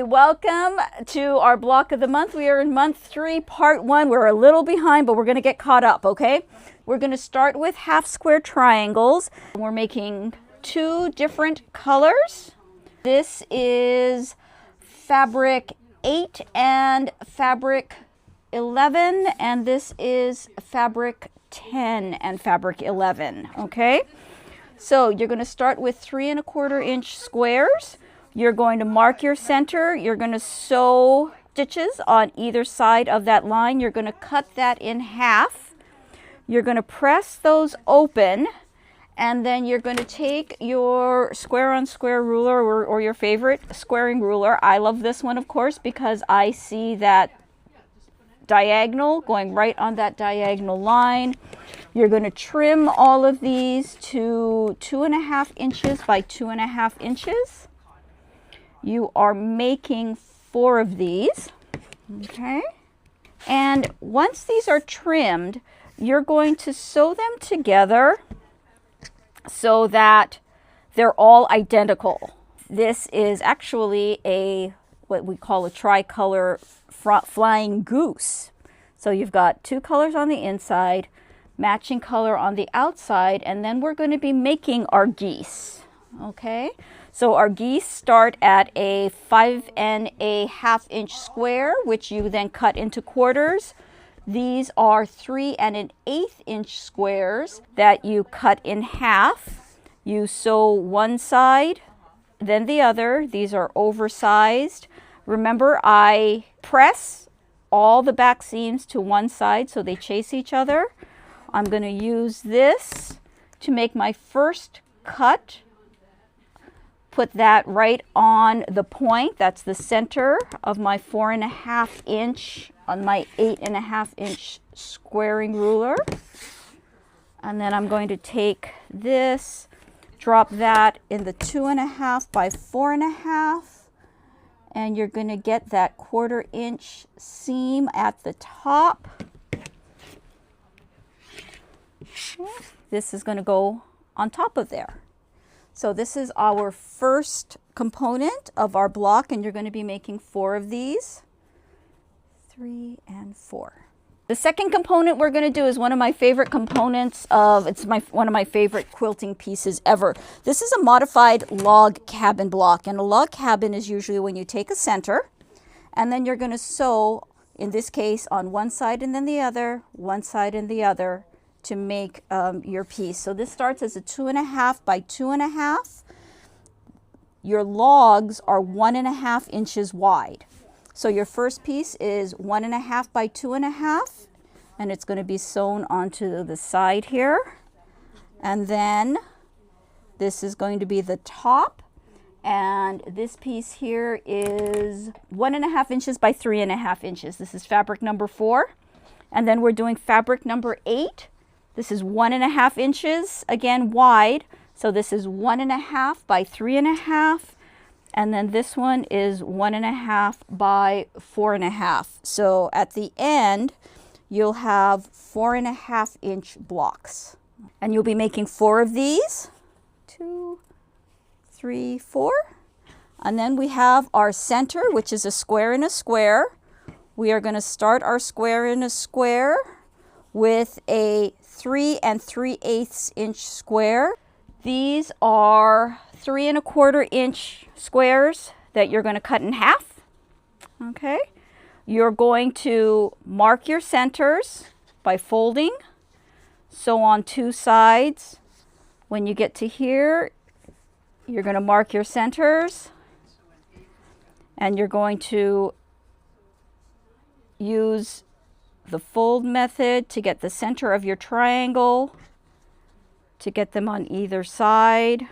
welcome to our block of the month. We are in month 3, part 1. We're a little behind, but we're going to get caught up, okay? We're going to start with half square triangles. We're making 2 different colors. This is fabric 8 and fabric 11, and this is fabric 10 and fabric 11, okay? So you're going to start with 3 1/4 inch squares. You're going to mark your center. You're going to sew stitches on either side of that line. You're going to cut that in half. You're going to press those open, and then you're going to take your square on square ruler or your favorite squaring ruler. I love this one, of course, because I see that diagonal going right on that diagonal line. You're going to trim all of these to 2.5 inches by 2.5 inches. You are making 4 of these, okay? And once these are trimmed, you're going to sew them together so that they're all identical. This is actually what we call a tricolor flying goose. So you've got 2 colors on the inside, matching color on the outside, and then we're going to be making our geese, okay? So our geese start at a 5 1/2 inch square, which you then cut into quarters. These are 3 1/8 inch squares that you cut in half. You sew one side, then the other. These are oversized. Remember, I press all the back seams to one side so they chase each other. I'm going to use this to make my first cut. Put that right on the point. That's the center of my 4 1/2 inch on my 8 1/2 inch squaring ruler. And then I'm going to take this, drop that in the 2 1/2 by 4 1/2, and you're going to get that 1/4 inch seam at the top. This is going to go on top of there. So this is our first component of our block, and you're going to be making 4 of these. 3 and 4. The second component we're going to do is one of my favorite components one of my favorite quilting pieces ever. This is a modified log cabin block, and a log cabin is usually when you take a center, and then you're going to sew, in this case, on one side and then the other, one side and the other, to make your piece. So this starts as a 2 1/2 by 2 1/2. Your logs are 1 1/2 inches wide. So your first piece is 1 1/2 by 2 1/2, and it's going to be sewn onto the side here. And then this is going to be the top, and this piece here is 1 1/2 inches by 3 1/2 inches. This is fabric number 4. And then we're doing fabric number 8. This is 1 1/2 inches, again wide. So this is 1 1/2 by 3 1/2. And then this one is 1 1/2 by 4 1/2. So at the end, you'll have 4 1/2 inch blocks. And you'll be making 4 of these. 2, 3, 4. And then we have our center, which is a square in a square. We are going to start our square in a square with a 3 3/8 inch square. These are 3 1/4 inch squares that you're going to cut in half. Okay. You're going to mark your centers by folding. Sew on 2 sides. When you get to here, you're going to mark your centers, and you're going to use the fold method to get the center of your triangle, to get them on either side.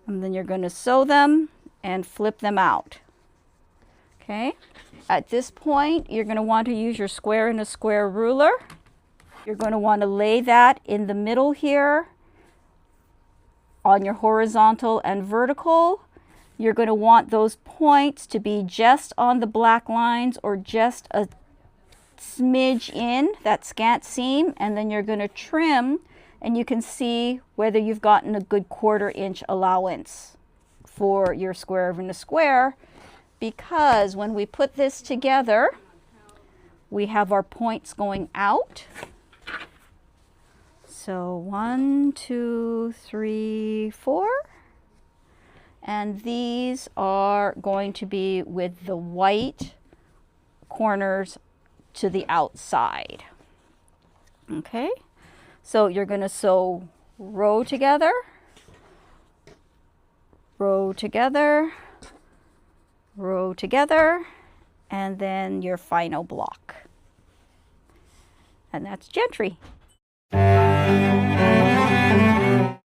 And then you're going to sew them and flip them out. Okay? At this point, you're going to want to use your square in a square ruler. You're going to want to lay that in the middle here on your horizontal and vertical. You're going to want those points to be just on the black lines or just a smidge in that scant seam, and then you're going to trim, and you can see whether you've gotten a good 1/4 inch allowance for your square in a square, because when we put this together, we have our points going out. So 1, 2, 3, 4. And these are going to be with the white corners to the outside. Okay, so you're going to sew row together, row together, row together, and then your final block. And that's Gentry.